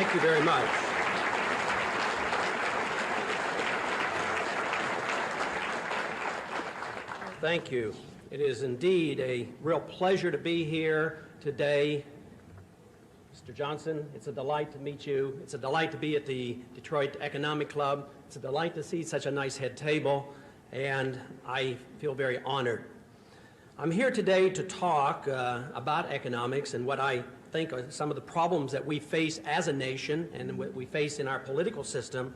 Thank you very much. Thank you. It is indeed a real pleasure to be here today. Mr. Johnson, it's a delight to meet you. It's a delight to be at the Detroit Economic Club. It's a delight to see such a nice head table, and I feel very honored. I'm here today to talk about economics and what I think are some of the problems that we face as a nation and what we face in our political system.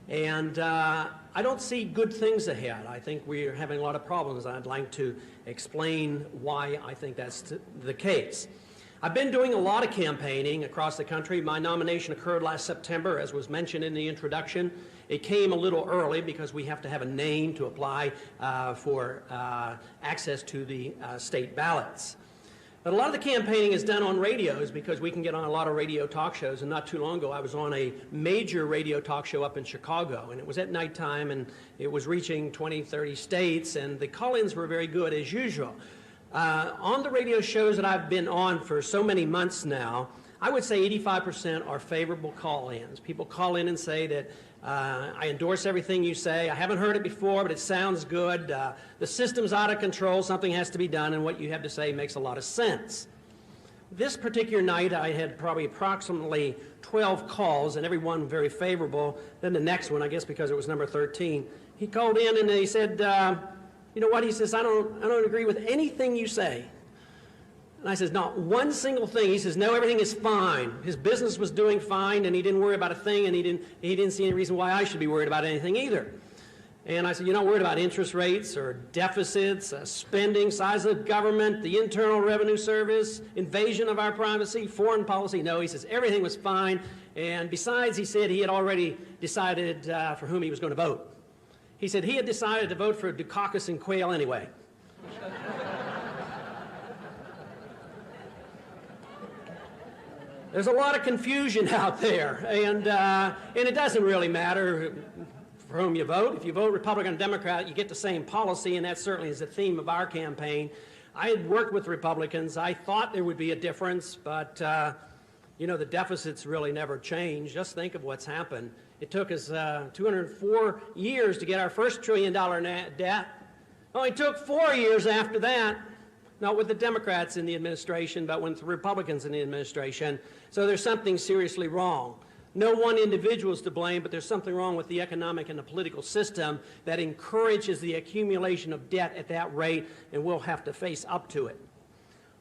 And I don't see good things ahead. I think we're having a lot of problems. I'd like to explain why I think that's the case. I've been doing a lot of campaigning across the country. My nomination occurred last September, as was mentioned in the introduction. It came a little early because we have to have a name to apply for access to the state ballots. But a lot of the campaigning is done on radios because we can get on a lot of radio talk shows. And not too long ago, I was on a major radio talk show up in Chicago. And it was at nighttime, and it was reaching 20, 30 states. And the call-ins were very good, as usual. On the radio shows that I've been on for so many months now, I would say 85% are favorable call-ins. People call in and say that I endorse everything you say. I haven't heard it before, but it sounds good. The system's out of control. Something has to be done, and what you have to say makes a lot of sense. This particular night, I had probably approximately 12 calls, and every one very favorable. Then the next one, I guess because it was number 13, he called in and he said, you know what? He says, I don't agree with anything you say. And I says, not one single thing. He says, no, everything is fine. His business was doing fine, and he didn't worry about a thing, and he didn't see any reason why I should be worried about anything either. And I said, you're not worried about interest rates or deficits, spending, size of government, the Internal Revenue Service, invasion of our privacy, foreign policy? No, he says, everything was fine. And besides, he said he had already decided for whom he was going to vote. He said he had decided to vote for Dukakis and Quayle anyway. There's a lot of confusion out there, and it doesn't really matter for whom you vote. If you vote Republican or Democrat, you get the same policy, and that certainly is the theme of our campaign. I had worked with Republicans. I thought there would be a difference, but you know, the deficits really never change. Just think of what's happened. It took us 204 years to get our first $1 trillion debt. Only took 4 years after that. Not with the Democrats in the administration, but with the Republicans in the administration. So there's something seriously wrong. No one individual is to blame, but there's something wrong with the economic and the political system that encourages the accumulation of debt at that rate, and we'll have to face up to it.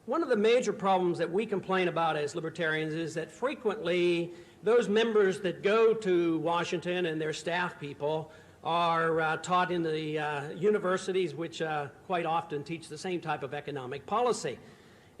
One of the major problems that we complain about as libertarians is that frequently those members that go to Washington and their staff people are taught in the universities, which quite often teach the same type of economic policy.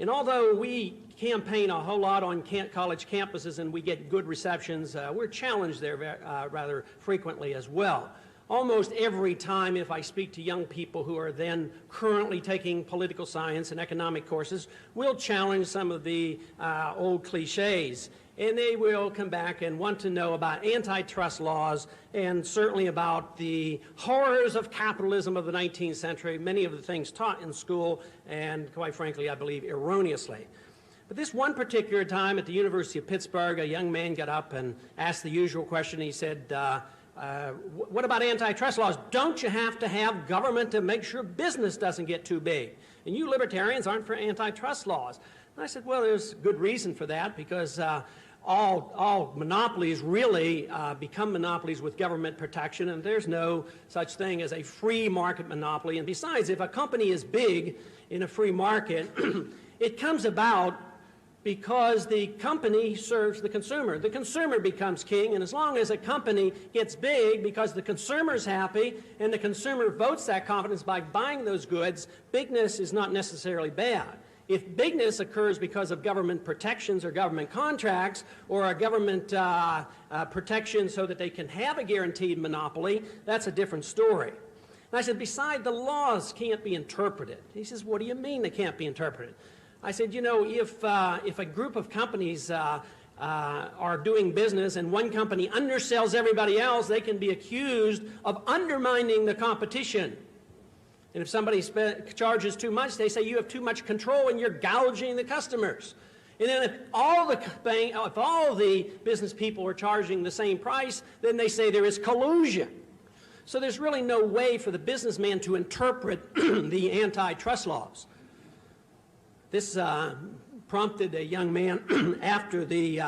And although we campaign a whole lot on college campuses and we get good receptions, we're challenged there rather frequently as well. Almost every time if I speak to young people who are then currently taking political science and economic courses, we'll challenge some of the old cliches. And they will come back and want to know about antitrust laws and certainly about the horrors of capitalism of the 19th century, many of the things taught in school, and quite frankly, I believe erroneously. But this one particular time at the University of Pittsburgh, a young man got up and asked the usual question. He said, what about antitrust laws? Don't you have to have government to make sure business doesn't get too big? And you libertarians aren't for antitrust laws. And I said, well, there's good reason for that, because all monopolies really become monopolies with government protection, and there's no such thing as a free market monopoly. And besides, if a company is big in a free market, it comes about because the company serves the consumer. The consumer becomes king, and as long as a company gets big because the consumer's happy and the consumer votes that confidence by buying those goods, bigness is not necessarily bad. If bigness occurs because of government protections or government contracts or a government protection so that they can have a guaranteed monopoly, that's a different story. And I said, besides, the laws can't be interpreted. He says, what do you mean they can't be interpreted? I said, you know, if a group of companies are doing business and one company undersells everybody else, they can be accused of undermining the competition. And if somebody charges too much, they say you have too much control and you're gouging the customers. And then if all the business people are charging the same price, then they say there is collusion. So there's really no way for the businessman to interpret the antitrust laws. This prompted a young man after the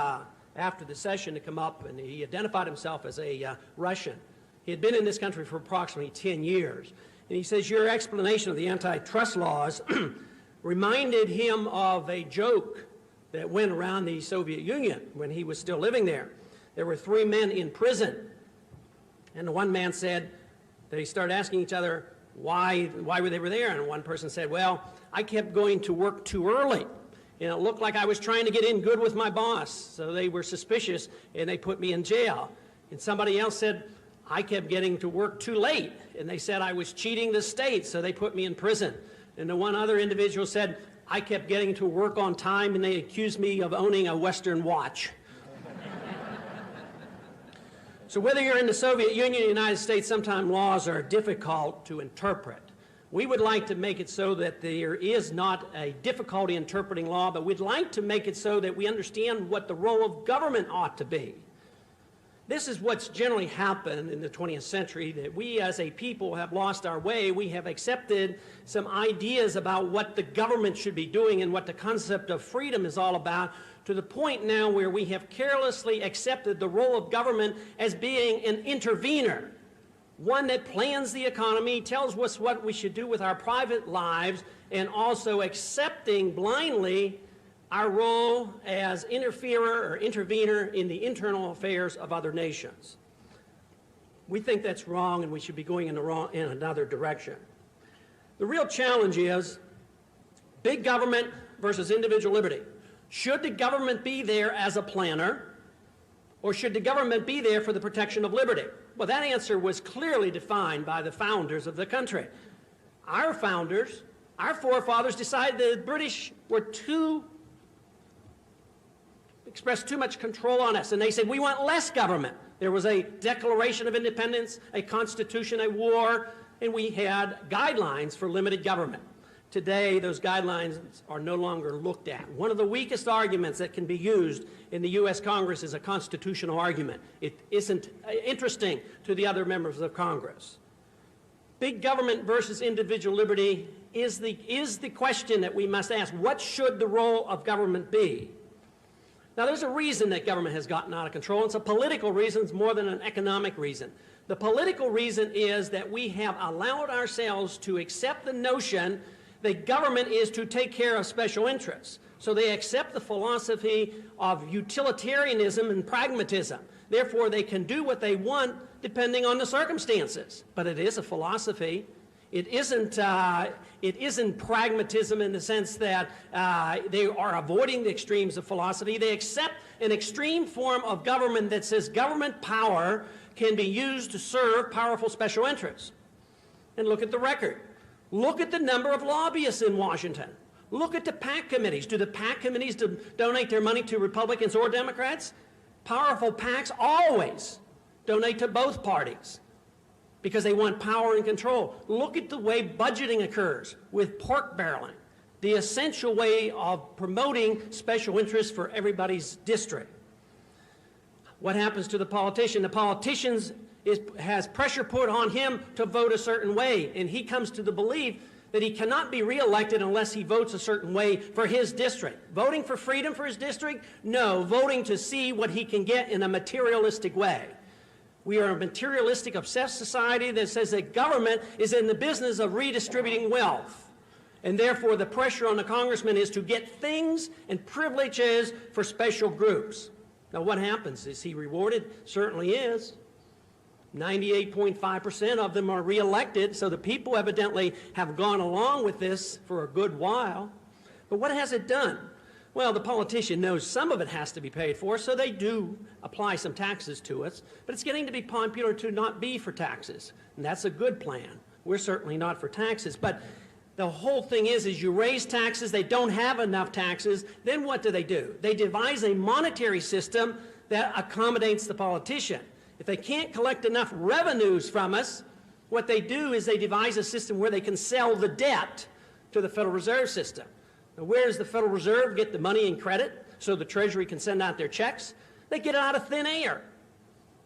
session to come up, and he identified himself as a Russian. He had been in this country for approximately 10 years. And he says, your explanation of the antitrust laws reminded him of a joke that went around the Soviet Union when he was still living there. There were 3 men in prison, and the one man said, they started asking each other why they were there, and one person said, well, I kept going to work too early, and it looked like I was trying to get in good with my boss, so they were suspicious, and they put me in jail. And somebody else said, I kept getting to work too late, and they said I was cheating the state, so they put me in prison. And the one other individual said, I kept getting to work on time, and they accused me of owning a Western watch. So whether you're in the Soviet Union or the United States, sometimes laws are difficult to interpret. We would like to make it so that there is not a difficulty interpreting law, but we'd like to make it so that we understand what the role of government ought to be. This is what's generally happened in the 20th century, that we as a people have lost our way. We have accepted some ideas about what the government should be doing and what the concept of freedom is all about, to the point now where we have carelessly accepted the role of government as being an intervener, one that plans the economy, tells us what we should do with our private lives, and also accepting blindly our role as interferer or intervener in the internal affairs of other nations. We think that's wrong, and we should be going in another direction. The real challenge is big government versus individual liberty. Should the government be there as a planner, or should the government be there for the protection of liberty? Well, that answer was clearly defined by the founders of the country. Our founders, our forefathers, decided the British were expressed too much control on us, and they said, we want less government. There was a Declaration of Independence, a Constitution, a war, and we had guidelines for limited government. Today, those guidelines are no longer looked at. One of the weakest arguments that can be used in the U.S. Congress is a constitutional argument. It isn't interesting to the other members of Congress. Big government versus individual liberty is the question that we must ask. What should the role of government be? Now, there's a reason that government has gotten out of control. It's a political reason more than an economic reason. The political reason is that we have allowed ourselves to accept the notion that government is to take care of special interests. So they accept the philosophy of utilitarianism and pragmatism. Therefore, they can do what they want depending on the circumstances. But it is a philosophy. It isn't pragmatism in the sense that they are avoiding the extremes of philosophy. They accept an extreme form of government that says government power can be used to serve powerful special interests. And look at the record. Look at the number of lobbyists in Washington. Look at the PAC committees. Do the PAC committees donate their money to Republicans or Democrats? Powerful PACs always donate to both parties, because they want power and control. Look at the way budgeting occurs with pork barreling, the essential way of promoting special interests for everybody's district. What happens to the politician? The politician has pressure put on him to vote a certain way, and he comes to the belief that he cannot be reelected unless he votes a certain way for his district. Voting for freedom for his district? No, voting to see what he can get in a materialistic way. We are a materialistic, obsessed society that says that government is in the business of redistributing wealth. And therefore, the pressure on the congressman is to get things and privileges for special groups. Now, what happens? Is he rewarded? Certainly is. 98.5% of them are reelected, so the people evidently have gone along with this for a good while. But what has it done? Well, the politician knows some of it has to be paid for, so they do apply some taxes to us, but it's getting to be popular to not be for taxes, and that's a good plan. We're certainly not for taxes, but the whole thing is you raise taxes, they don't have enough taxes, then what do? They devise a monetary system that accommodates the politician. If they can't collect enough revenues from us, what they do is they devise a system where they can sell the debt to the Federal Reserve System. Now, where does the Federal Reserve get the money and credit so the Treasury can send out their checks? They get it out of thin air.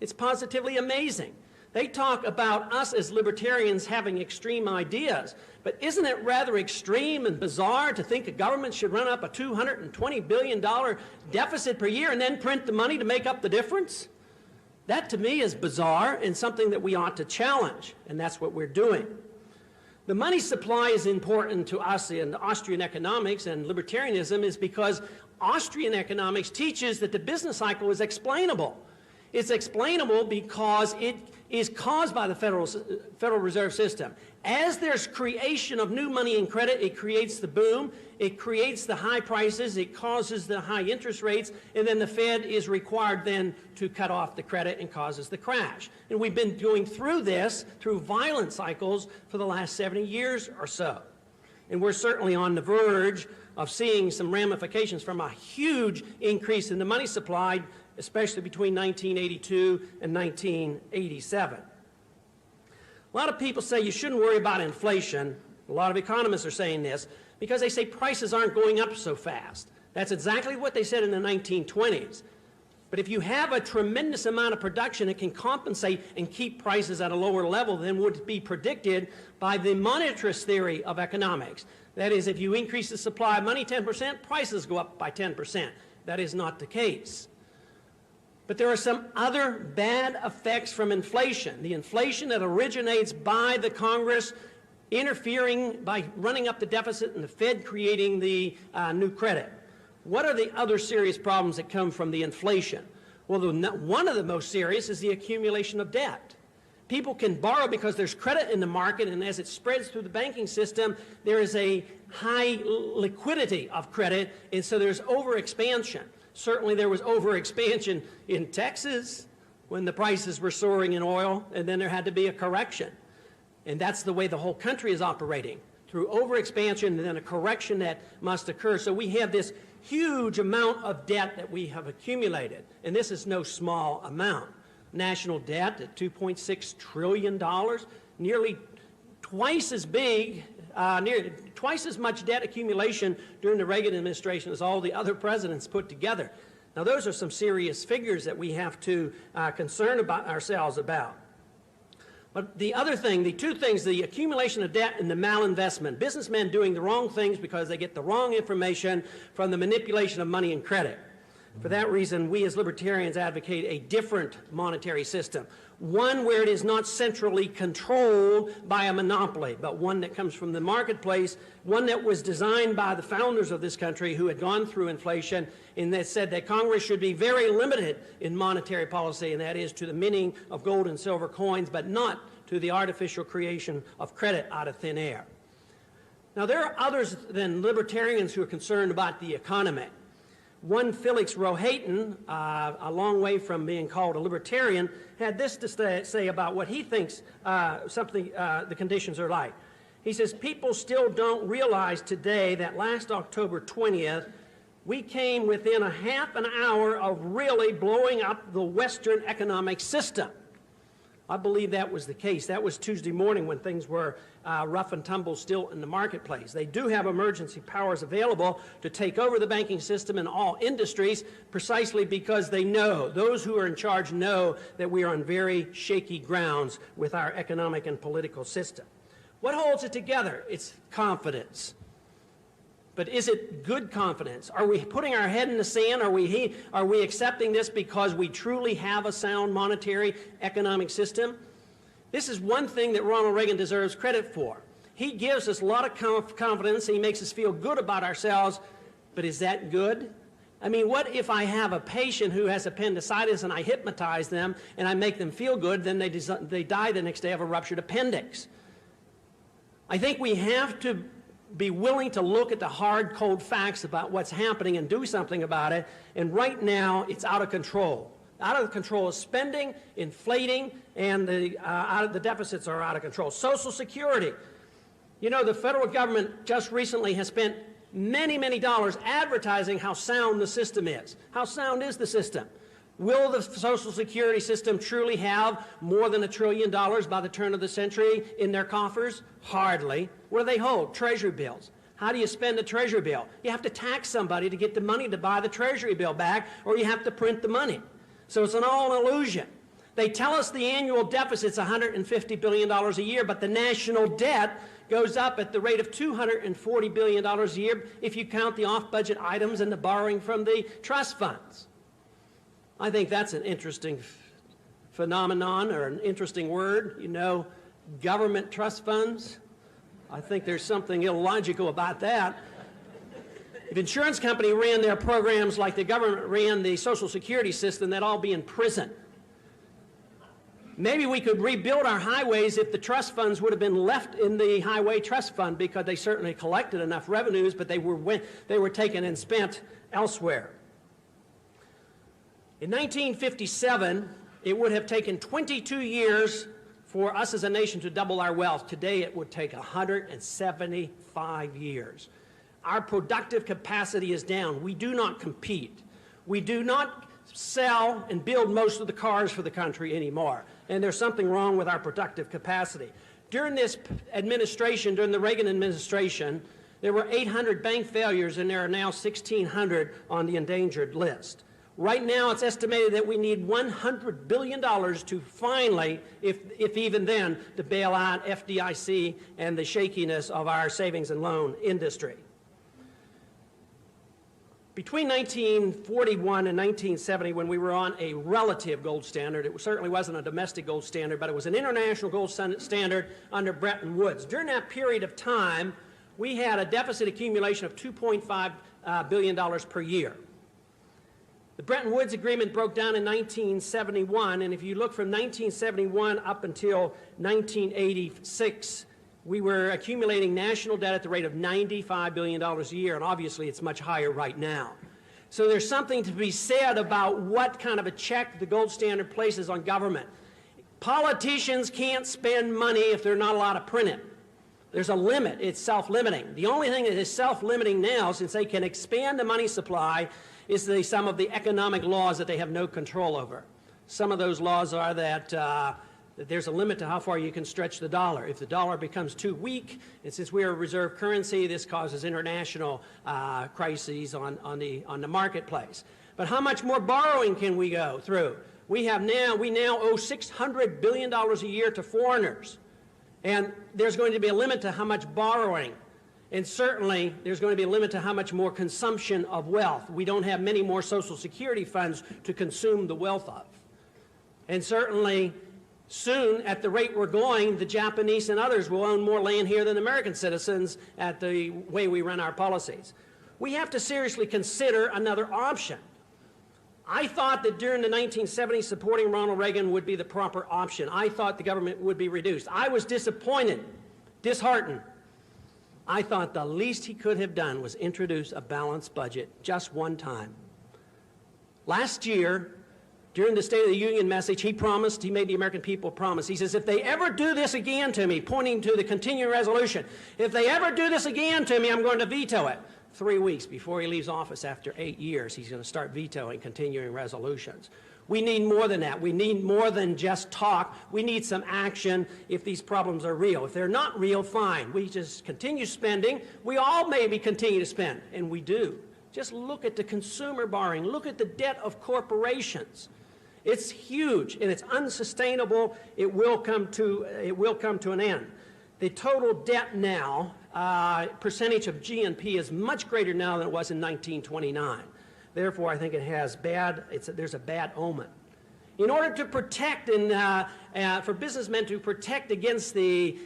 It's positively amazing. They talk about us as libertarians having extreme ideas, but isn't it rather extreme and bizarre to think a government should run up a $220 billion deficit per year and then print the money to make up the difference? That to me is bizarre and something that we ought to challenge, and that's what we're doing. The money supply is important to us in Austrian economics and libertarianism is because Austrian economics teaches that the business cycle is explainable. It's explainable because it is caused by the Federal Reserve System. As there's creation of new money and credit, it creates the boom, it creates the high prices, it causes the high interest rates, and then the Fed is required then to cut off the credit and causes the crash. And we've been going through this, through violent cycles, for the last 70 years or so. And we're certainly on the verge of seeing some ramifications from a huge increase in the money supply, especially between 1982 and 1987. A lot of people say you shouldn't worry about inflation. A lot of economists are saying this because they say prices aren't going up so fast. That's exactly what they said in the 1920s. But if you have a tremendous amount of production, it can compensate and keep prices at a lower level than would be predicted by the monetarist theory of economics. That is, if you increase the supply of money 10%, prices go up by 10%. That is not the case. But there are some other bad effects from inflation. The inflation that originates by the Congress interfering by running up the deficit and the Fed creating the new credit. What are the other serious problems that come from the inflation? Well, one of the most serious is the accumulation of debt. People can borrow because there's credit in the market, and as it spreads through the banking system, there is a high liquidity of credit, and so there's overexpansion. Certainly there was overexpansion in Texas when the prices were soaring in oil, and then there had to be a correction. And that's the way the whole country is operating, through overexpansion and then a correction that must occur. So we have this huge amount of debt that we have accumulated, and this is no small amount. National debt at $2.6 trillion, nearly twice as big, nearly twice as much debt accumulation during the Reagan administration as all the other presidents put together. Now, those are some serious figures that we have to concern about ourselves about. But the other thing, the two things, the accumulation of debt and the malinvestment, businessmen doing the wrong things because they get the wrong information from the manipulation of money and credit. For that reason, we as libertarians advocate a different monetary system, one where it is not centrally controlled by a monopoly, but one that comes from the marketplace, one that was designed by the founders of this country who had gone through inflation, and that said that Congress should be very limited in monetary policy, and that is to the minting of gold and silver coins, but not to the artificial creation of credit out of thin air. Now, there are others than libertarians who are concerned about the economy. One Felix Rohatyn, a long way from being called a libertarian, had this to say about what he thinks the conditions are like. He says, people still don't realize today that last October 20th, we came within a half an hour of really blowing up the Western economic system. I believe that was the case. That was Tuesday morning when things were rough and tumble still in the marketplace. They do have emergency powers available to take over the banking system in all industries precisely because they know, those who are in charge know that we are on very shaky grounds with our economic and political system. What holds it together? It's confidence. But is it good confidence? Are we putting our head in the sand? Are we accepting this because we truly have a sound monetary economic system? This is one thing that Ronald Reagan deserves credit for. He gives us a lot of confidence. He makes us feel good about ourselves. But is that good? I mean, what if I have a patient who has appendicitis and I hypnotize them and I make them feel good, then they die the next day of a ruptured appendix? I think we have to be willing to look at the hard, cold facts about what's happening and do something about it. And right now, it's out of control. Out of control is spending, inflating, and the deficits are out of control. Social Security. You know, the federal government just recently has spent many, many dollars advertising how sound the system is. How sound is the system? Will the Social Security system truly have more than $1 trillion by the turn of the century in their coffers? Hardly. What do they hold? Treasury bills. How do you spend a Treasury bill? You have to tax somebody to get the money to buy the Treasury bill back, or you have to print the money. So it's all an illusion. They tell us the annual deficit's $150 billion a year, but the national debt goes up at the rate of $240 billion a year if you count the off-budget items and the borrowing from the trust funds. I think that's an interesting phenomenon, or an interesting word. You know, government trust funds. I think there's something illogical about that. If insurance company ran their programs like the government ran the Social Security system, they'd all be in prison. Maybe we could rebuild our highways if the trust funds would have been left in the highway trust fund, because they certainly collected enough revenues, but they were taken and spent elsewhere. In 1957, it would have taken 22 years for us as a nation to double our wealth. Today, it would take 175 years. Our productive capacity is down. We do not compete. We do not sell and build most of the cars for the country anymore. And there's something wrong with our productive capacity. During this administration, during the Reagan administration, there were 800 bank failures, and there are now 1,600 on the endangered list. Right now, it's estimated that we need $100 billion to finally, if even then, to bail out FDIC and the shakiness of our savings and loan industry. Between 1941 and 1970, when we were on a relative gold standard, it certainly wasn't a domestic gold standard, but it was an international gold standard under Bretton Woods. During that period of time, we had a deficit accumulation of $2.5 billion per year. The Bretton Woods Agreement broke down in 1971, and if you look from 1971 up until 1986, we were accumulating national debt at the rate of $95 billion a year, and obviously it's much higher right now. So there's something to be said about what kind of a check the gold standard places on government. Politicians can't spend money if they're not allowed to print it. There's a limit. It's self-limiting. The only thing that is self-limiting now, since they can expand the money supply, is some of the economic laws that they have no control over. Some of those laws are that there's a limit to how far you can stretch the dollar. If the dollar becomes too weak, and since we are a reserve currency, this causes international crises on the marketplace. But how much more borrowing can we go through? We now owe $600 billion a year to foreigners. And there's going to be a limit to how much borrowing. And certainly, there's going to be a limit to how much more consumption of wealth. We don't have many more Social Security funds to consume the wealth of. And certainly, soon, at the rate we're going, the Japanese and others will own more land here than American citizens at the way we run our policies. We have to seriously consider another option. I thought that during the 1970s, supporting Ronald Reagan would be the proper option. I thought the government would be reduced. I was disappointed, disheartened. I thought the least he could have done was introduce a balanced budget just one time. Last year, during the State of the Union message, he made the American people promise. He says, if they ever do this again to me, pointing to the continuing resolution, if they ever do this again to me, I'm going to veto it. 3 weeks before he leaves office after 8 years, he's going to start vetoing continuing resolutions. We need more than that. We need more than just talk. We need some action if these problems are real. If they're not real, fine. We just continue spending. We all maybe continue to spend, and we do. Just look at the consumer borrowing. Look at the debt of corporations. It's huge, and it's unsustainable. It will come to an end. The total debt now, percentage of GNP, is much greater now than it was in 1929. Therefore, I think there's a bad omen. In order to protect for businessmen to protect against the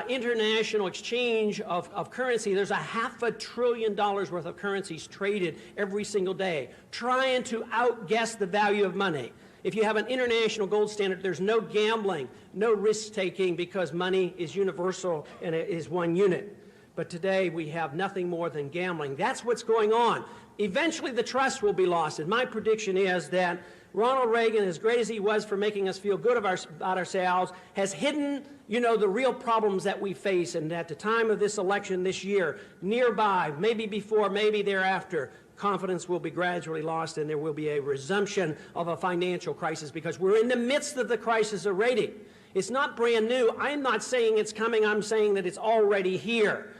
international exchange of currency, there's $500 billion worth of currencies traded every single day, trying to outguess the value of money. If you have an international gold standard, there's no gambling, no risk-taking, because money is universal and it is one unit. But today, we have nothing more than gambling. That's what's going on. Eventually, the trust will be lost, and my prediction is that Ronald Reagan, as great as he was for making us feel good about ourselves, has hidden, the real problems that we face, and at the time of this election this year, nearby, maybe before, maybe thereafter, confidence will be gradually lost, and there will be a resumption of a financial crisis, because we're in the midst of the crisis already. It's not brand new. I'm not saying it's coming. I'm saying that it's already here.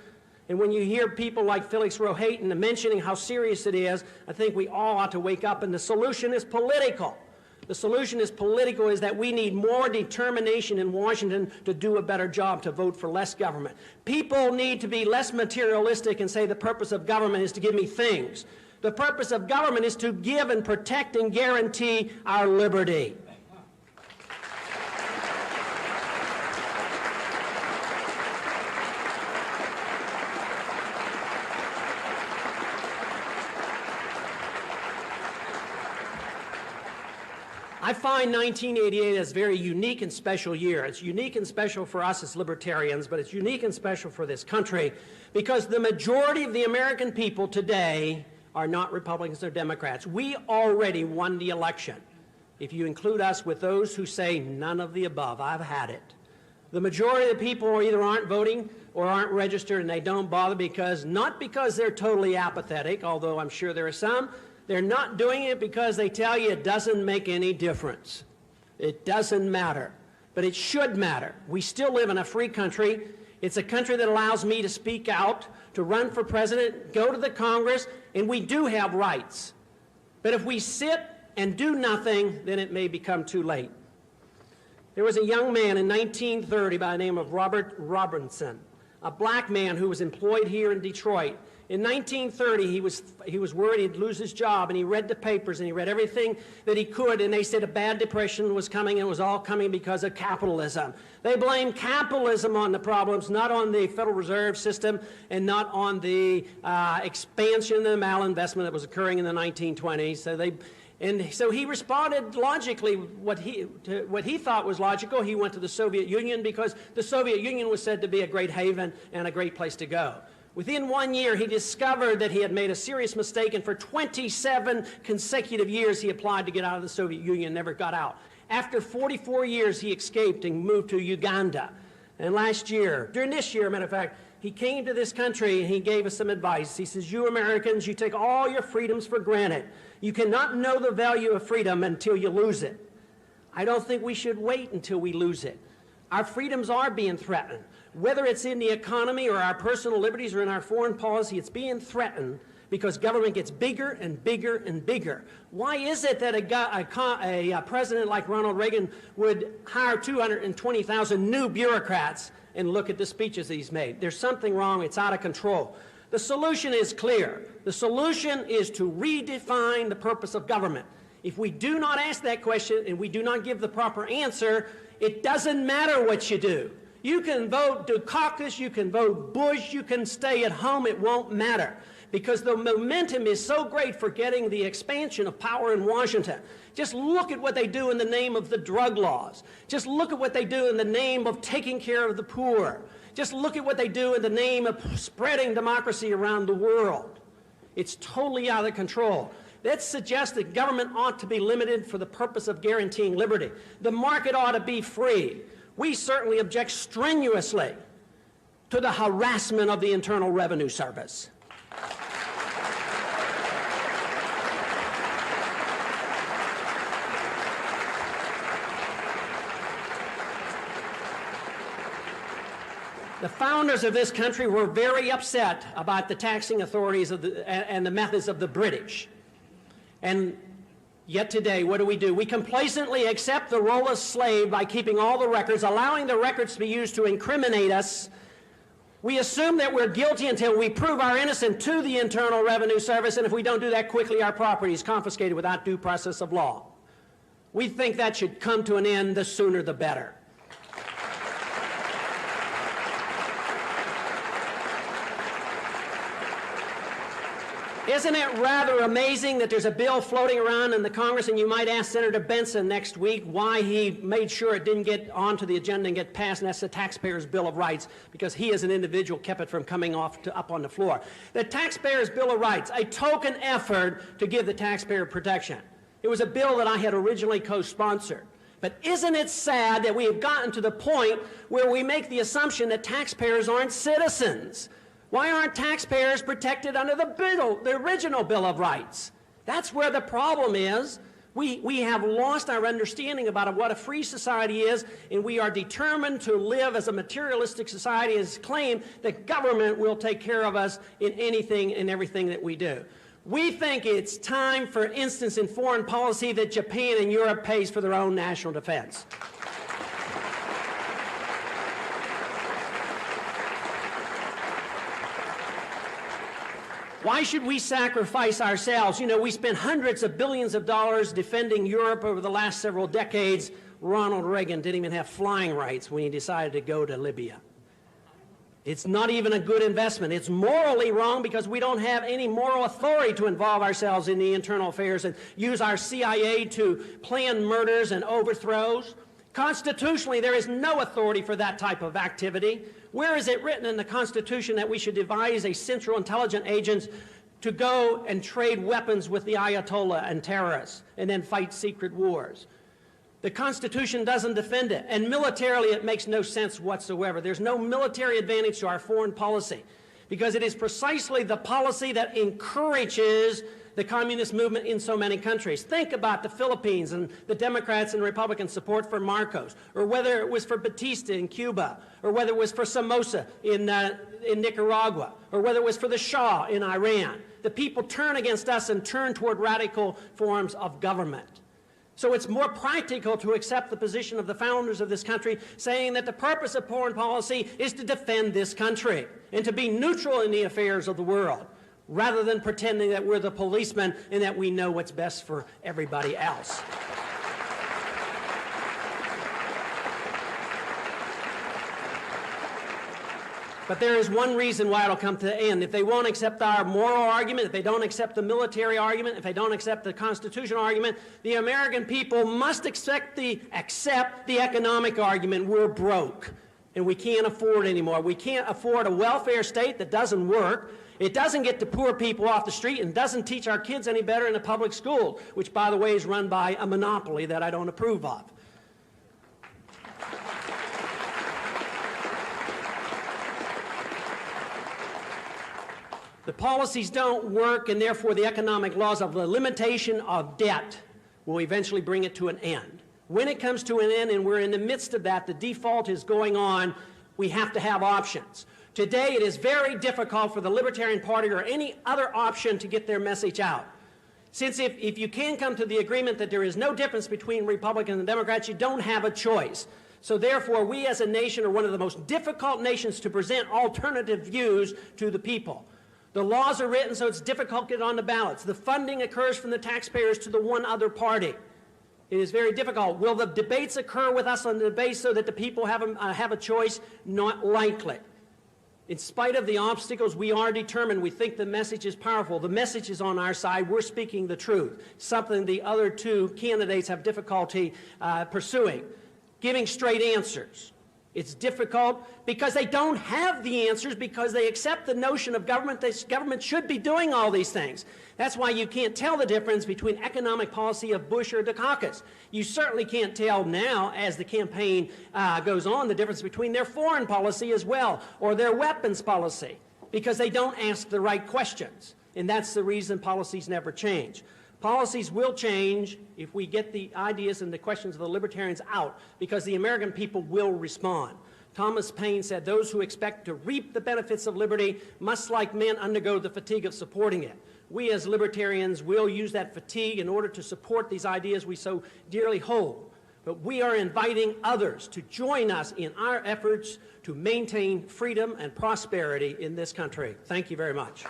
And when you hear people like Felix Rohatyn mentioning how serious it is, I think we all ought to wake up, and the solution is political. The solution is political, is that we need more determination in Washington to do a better job, to vote for less government. People need to be less materialistic and say the purpose of government is to give me things. The purpose of government is to give and protect and guarantee our liberty. I find 1988 as a very unique and special year. It's unique and special for us as libertarians, but it's unique and special for this country because the majority of the American people today are not Republicans or Democrats. We already won the election. If you include us with those who say none of the above, I've had it. The majority of the people either aren't voting or aren't registered, and they don't bother not because they're totally apathetic, although I'm sure there are some. They're not doing it because they tell you it doesn't make any difference. It doesn't matter. But it should matter. We still live in a free country. It's a country that allows me to speak out, to run for president, go to the Congress, and we do have rights. But if we sit and do nothing, then it may become too late. There was a young man in 1930 by the name of Robert Robinson, a black man who was employed here in Detroit. In 1930, he was worried he'd lose his job, and he read the papers, and he read everything that he could, and they said a bad depression was coming, and it was all coming because of capitalism. They blamed capitalism on the problems, not on the Federal Reserve System, and not on the expansion and the malinvestment that was occurring in the 1920s. So he responded logically, what he thought was logical. He went to the Soviet Union because the Soviet Union was said to be a great haven and a great place to go. Within 1 year, he discovered that he had made a serious mistake, and for 27 consecutive years, he applied to get out of the Soviet Union, never got out. After 44 years, he escaped and moved to Uganda. And during this year, matter of fact, he came to this country and he gave us some advice. He says, you Americans, you take all your freedoms for granted. You cannot know the value of freedom until you lose it. I don't think we should wait until we lose it. Our freedoms are being threatened. Whether it's in the economy or our personal liberties or in our foreign policy, it's being threatened because government gets bigger and bigger and bigger. Why is it that a president like Ronald Reagan would hire 220,000 new bureaucrats and look at the speeches that he's made? There's something wrong. It's out of control. The solution is clear. The solution is to redefine the purpose of government. If we do not ask that question and we do not give the proper answer, it doesn't matter what you do. You can vote Dukakis, you can vote Bush, you can stay at home, it won't matter. Because the momentum is so great for getting the expansion of power in Washington. Just look at what they do in the name of the drug laws. Just look at what they do in the name of taking care of the poor. Just look at what they do in the name of spreading democracy around the world. It's totally out of control. That suggests that government ought to be limited for the purpose of guaranteeing liberty. The market ought to be free. We certainly object strenuously to the harassment of the Internal Revenue Service. The founders of this country were very upset about the taxing authorities and the methods of the British. And yet today, what do? We complacently accept the role of slave by keeping all the records, allowing the records to be used to incriminate us. We assume that we're guilty until we prove our innocence to the Internal Revenue Service, and if we don't do that quickly, our property is confiscated without due process of law. We think that should come to an end, the sooner the better. Isn't it rather amazing that there's a bill floating around in the Congress, and you might ask Senator Benson next week why he made sure it didn't get onto the agenda and get passed, and that's the Taxpayers' Bill of Rights, because he as an individual kept it from coming up on the floor. The Taxpayers' Bill of Rights, a token effort to give the taxpayer protection. It was a bill that I had originally co-sponsored. But isn't it sad that we have gotten to the point where we make the assumption that taxpayers aren't citizens? Why aren't taxpayers protected under the original Bill of Rights? That's where the problem is. We have lost our understanding about what a free society is, and we are determined to live as a materialistic society and claim that government will take care of us in anything and everything that we do. We think it's time, for instance, in foreign policy, that Japan and Europe pays for their own national defense. Why should we sacrifice ourselves? You know, we spent hundreds of billions of dollars defending Europe over the last several decades. Ronald Reagan didn't even have flying rights when he decided to go to Libya. It's not even a good investment. It's morally wrong because we don't have any moral authority to involve ourselves in the internal affairs and use our CIA to plan murders and overthrows. Constitutionally, there is no authority for that type of activity. Where is it written in the Constitution that we should devise a central intelligence agency to go and trade weapons with the Ayatollah and terrorists and then fight secret wars? The Constitution doesn't defend it, and militarily it makes no sense whatsoever. There's no military advantage to our foreign policy because it is precisely the policy that encourages the communist movement in so many countries. Think about the Philippines and the Democrats and Republican support for Marcos, or whether it was for Batista in Cuba, or whether it was for Somoza in Nicaragua, or whether it was for the Shah in Iran. The people turn against us and turn toward radical forms of government. So it's more practical to accept the position of the founders of this country, saying that the purpose of foreign policy is to defend this country and to be neutral in the affairs of the world, rather than pretending that we're the policemen and that we know what's best for everybody else. But there is one reason why it'll come to the end. If they won't accept our moral argument, if they don't accept the military argument, if they don't accept the constitutional argument, the American people must accept the economic argument. We're broke, and we can't afford anymore. We can't afford a welfare state that doesn't work. It doesn't get the poor people off the street and doesn't teach our kids any better in the public school, which, by the way, is run by a monopoly that I don't approve of. The policies don't work, and therefore the economic laws of the limitation of debt will eventually bring it to an end. When it comes to an end, and we're in the midst of that, the default is going on, we have to have options. Today, it is very difficult for the Libertarian Party or any other option to get their message out. Since if you can come to the agreement that there is no difference between Republicans and Democrats, you don't have a choice. So therefore, we as a nation are one of the most difficult nations to present alternative views to the people. The laws are written so it's difficult to get on the ballots. The funding occurs from the taxpayers to the one other party. It is very difficult. Will the debates occur with us on the debate so that the people have a choice? Not likely. In spite of the obstacles, we are determined. We think the message is powerful. The message is on our side. We're speaking the truth, something the other two candidates have difficulty pursuing. Giving straight answers. It's difficult because they don't have the answers, because they accept the notion of government. This government should be doing all these things. That's why you can't tell the difference between economic policy of Bush or Dukakis. You certainly can't tell now, as the campaign goes on, the difference between their foreign policy as well, or their weapons policy, because they don't ask the right questions. And that's the reason policies never change. Policies will change if we get the ideas and the questions of the libertarians out, because the American people will respond. Thomas Paine said, "Those who expect to reap the benefits of liberty must, like men, undergo the fatigue of supporting it." We as libertarians will use that fatigue in order to support these ideas we so dearly hold. But we are inviting others to join us in our efforts to maintain freedom and prosperity in this country. Thank you very much.